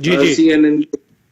CNN,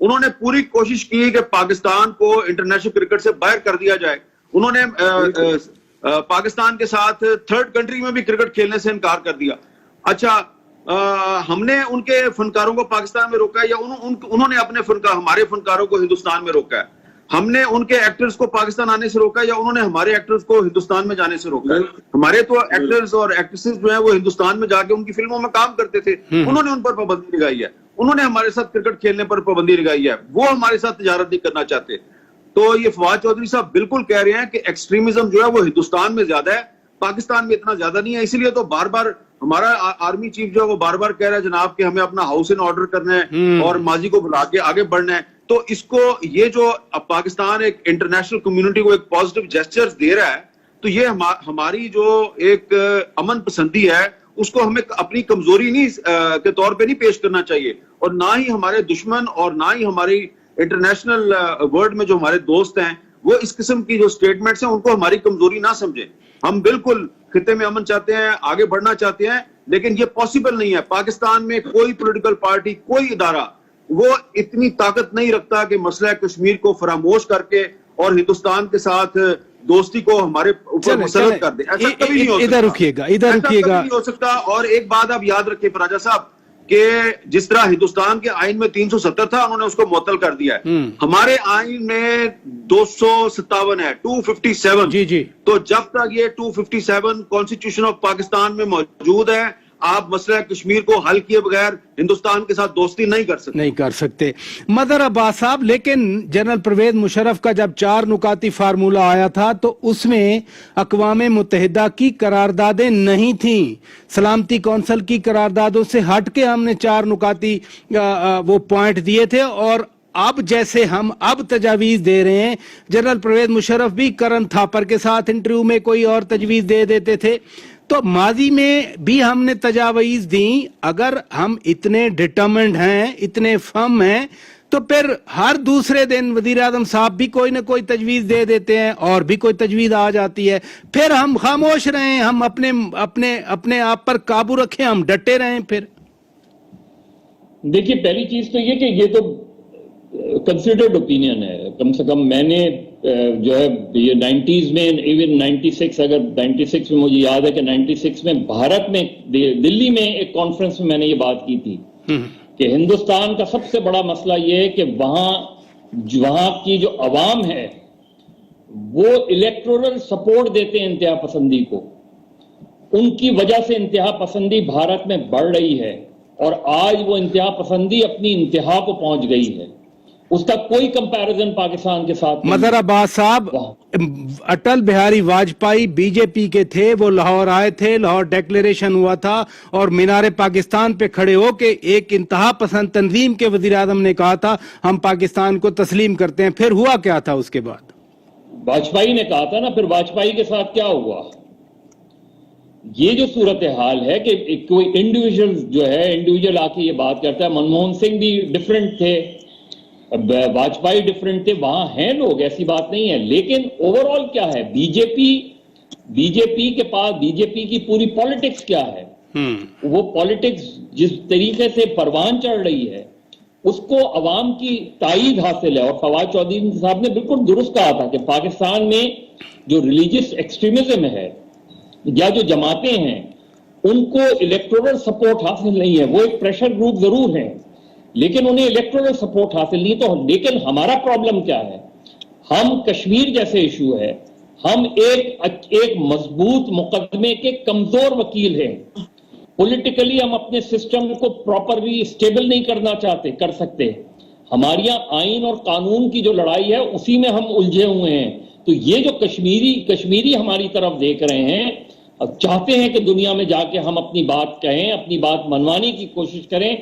انہوں نے پوری کوشش کی کہ پاکستان کو انٹرنیشنل کرکٹ سے باہر کر دیا جائے. انہوں نے پاکستان کے ساتھ تھرڈ کنٹری میں بھی کرکٹ کھیلنے سے انکار کر دیا. اچھا ہم نے ان کے فنکاروں کو پاکستان میں روکا ہے یا انہوں نے اپنے ہمارے فنکاروں کو ہندوستان میں روکا ہے؟ ہم نے ان کے ایکٹرز کو پاکستان آنے سے روکا ہے یا انہوں نے ہمارے ایکٹرز کو ہندوستان میں جانے سے روکا ہے؟ ہمارے تو ایکٹرز اور ایکٹریسز جو ہیں وہ ہندوستان میں جا کے ان کی فلموں میں کام کرتے تھے, انہوں نے ان پر پابندی لگائی ہے. انہوں نے ہمارے ساتھ کرکٹ کھیلنے پر پابندی لگائی ہے, وہ ہمارے ساتھ تجارت نہیں کرنا چاہتے. تو یہ فواد چودھری صاحب بالکل کہہ رہے ہیں کہ ایکسٹریمزم جو ہے وہ ہندوستان میں زیادہ ہے, پاکستان میں اتنا زیادہ نہیں ہے. اسی لیے تو بار بار ہمارا آرمی چیف جو ہے وہ بار بار کہہ رہا ہے جناب کہ ہمیں اپنا ہاؤس ان آرڈر کرنا ہے اور ماضی کو بلا کے آگے بڑھنا ہے. تو اس کو یہ جو پاکستان ایک انٹرنیشنل کمیونٹی کو ایک پازیٹیو جیسچرز دے رہا ہے, تو یہ ہماری جو ایک امن پسندی ہے اس کو ہمیں اپنی کمزوری نہیں کے طور پہ نہیں پیش کرنا چاہیے, اور نہ ہی ہمارے دشمن اور نہ ہی ہماری انٹرنیشنل ورلڈ میں جو ہمارے دوست ہیں وہ اس قسم کی جو سٹیٹمنٹس ہیں ان کو ہماری کمزوری نہ سمجھیں. ہم بالکل خطے میں امن چاہتے ہیں, آگے بڑھنا چاہتے ہیں, لیکن یہ پاسبل نہیں ہے. پاکستان میں کوئی پولیٹیکل پارٹی, کوئی ادارہ وہ اتنی طاقت نہیں رکھتا کہ مسئلہ کشمیر کو فراموش کر کے اور ہندوستان کے ساتھ دوستی کو ہمارے اوپر مسلط کر دے. ایسا کبھی نہیں ہو سکتا. ادھر رکیے گا, ادھر رکیے گا. نہیں ہو سکتا. اور ایک بات آپ یاد رکھیے راجا صاحب کہ جس طرح ہندوستان کے آئین میں 370 تھا انہوں نے اس کو معطل کر دیا ہے, ہمارے آئین میں 257 ہے, 257. جی جی. تو جب تک یہ 257 کانسٹیٹیوشن آف پاکستان میں موجود ہے, آپ مسئلہ کشمیر کو حل کیے بغیر ہندوستان کے ساتھ دوستی نہیں کر سکتے. مظہر عباس صاحب, لیکن جنرل پرویز مشرف کا جب 4 نکاتی فارمولا آیا تھا تو اس میں اقوام متحدہ کی قراردادیں نہیں تھیں, سلامتی کونسل کی قراردادوں سے ہٹ کے ہم نے 4 نکاتی وہ پوائنٹ دیے تھے. اور اب جیسے ہم اب تجاویز دے رہے ہیں, جنرل پرویز مشرف بھی کرن تھاپر کے ساتھ انٹرویو میں کوئی اور تجویز دے دیتے تھے. تو ماضی میں بھی ہم نے تجاویز دیں. اگر ہم اتنے ڈٹرمنڈ ہیں, اتنے فرم ہیں, تو پھر ہر دوسرے دن وزیر اعظم صاحب بھی کوئی نہ کوئی تجویز دے دیتے ہیں اور بھی کوئی تجویز آ جاتی ہے, پھر ہم خاموش رہیں, ہم اپنے آپ پر قابو رکھیں, ہم ڈٹے رہیں. پھر دیکھیے پہلی چیز تو یہ کہ یہ تو کنسیڈرڈ اوپینین ہے. کم سے کم میں نے جو ہے یہ 90s میں, ایون 96, اگر 96 میں مجھے یاد ہے کہ 96 میں بھارت میں دلی میں ایک کانفرنس میں میں نے یہ بات کی تھی کہ ہندوستان کا سب سے بڑا مسئلہ یہ ہے کہ وہاں کی جو عوام ہے وہ الیکٹورل سپورٹ دیتے ہیں انتہا پسندی کو, ان کی وجہ سے انتہا پسندی بھارت میں بڑھ رہی ہے اور آج وہ انتہا پسندی اپنی انتہا کو پہنچ گئی ہے. اس کا کوئی کمپیریزن پاکستان کے ساتھ نہیں. مظہر عباس صاحب, اٹل بہاری واجپئی بی جے پی کے تھے, وہ لاہور آئے تھے, لاہور ڈیکلیریشن ہوا تھا اور مینار پاکستان پہ کھڑے ہو کے ایک انتہا پسند تنظیم کے وزیر اعظم نے کہا تھا ہم پاکستان کو تسلیم کرتے ہیں. پھر ہوا کیا تھا اس کے بعد؟ واجپئی نے کہا تھا نا, پھر واجپئی کے ساتھ کیا ہوا؟ یہ جو صورتحال ہے کہ کوئی انڈیویجول جو ہے انڈیویجول آ کے یہ بات کرتا ہے. منموہن سنگھ بھی ڈفرینٹ تھے, واجپئی ڈفرینٹ تھے, وہاں ہیں لوگ, ایسی بات نہیں ہے. لیکن اوور آل کیا ہے, بی جے پی کے پاس بی جے پی کی پوری پالیٹکس کیا ہے؟ وہ پالیٹکس جس طریقے سے پروان چڑھ رہی ہے اس کو عوام کی تائید حاصل ہے. اور فواد چودھری صاحب نے بالکل درست کہا تھا کہ پاکستان میں جو ریلیجیس ایکسٹریمزم ہے یا جو جماعتیں ہیں ان کو الیکٹورل سپورٹ حاصل نہیں ہے. وہ ایک پریشر گروپ ضرور ہیں لیکن انہیں الیکٹورل سپورٹ حاصل نہیں. تو لیکن ہمارا پرابلم کیا ہے, ہم کشمیر جیسے ایشو ہے, ہم ایک مضبوط مقدمے کے کمزور وکیل ہیں. پولیٹیکلی ہم اپنے سسٹم کو پراپرلی اسٹیبل نہیں کر سکتے. ہماری آئین اور قانون کی جو لڑائی ہے اسی میں ہم الجھے ہوئے ہیں. تو یہ جو کشمیری ہماری طرف دیکھ رہے ہیں, چاہتے ہیں کہ دنیا میں جا کے ہم اپنی بات کہیں, اپنی بات منوانے کی کوشش کریں,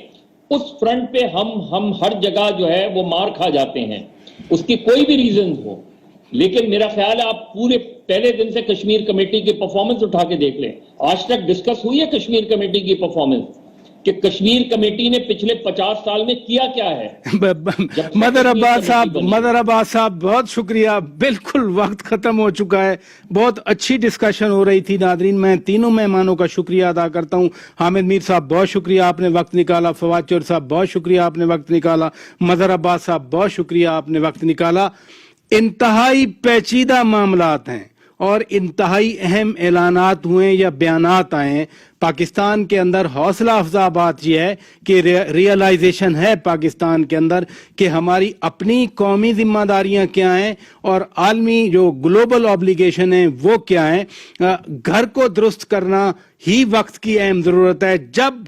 اس فرنٹ پہ ہم ہر جگہ جو ہے وہ مار کھا جاتے ہیں. اس کی کوئی بھی ریزن ہو, لیکن میرا خیال ہے آپ پورے پہلے دن سے کشمیر کمیٹی کی پرفارمنس اٹھا کے دیکھ لیں. آج تک ڈسکس ہوئی ہے کشمیر کمیٹی کی پرفارمنس کہ کشمیر کمیٹی نے پچھلے 50 سال میں کیا کیا ہے. مدر عباس صاحب بہت شکریہ. بالکل وقت ختم ہو چکا ہے. بہت اچھی ڈسکشن ہو رہی تھی. ناظرین میں تینوں مہمانوں کا شکریہ ادا کرتا ہوں. حامد میر صاحب بہت شکریہ آپ نے وقت نکالا. فواد چور صاحب بہت شکریہ آپ نے وقت نکالا. مدر عباس صاحب بہت شکریہ آپ نے وقت نکالا. انتہائی پیچیدہ معاملات ہیں اور انتہائی اہم اعلانات ہوئے یا بیانات آئے ہیں. پاکستان کے اندر حوصلہ افزا بات یہ ہے کہ ریئلائزیشن ہے پاکستان کے اندر کہ ہماری اپنی قومی ذمہ داریاں کیا ہیں اور عالمی جو گلوبل آبلیگیشن ہیں وہ کیا ہیں. گھر کو درست کرنا ہی وقت کی اہم ضرورت ہے.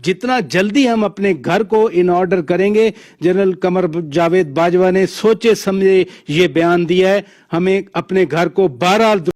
جتنا جلدی ہم اپنے گھر کو ان آرڈر کریں گے. جنرل قمر جاوید باجوہ نے سوچے سمجھے یہ بیان دیا ہے. ہمیں اپنے گھر کو بہرحال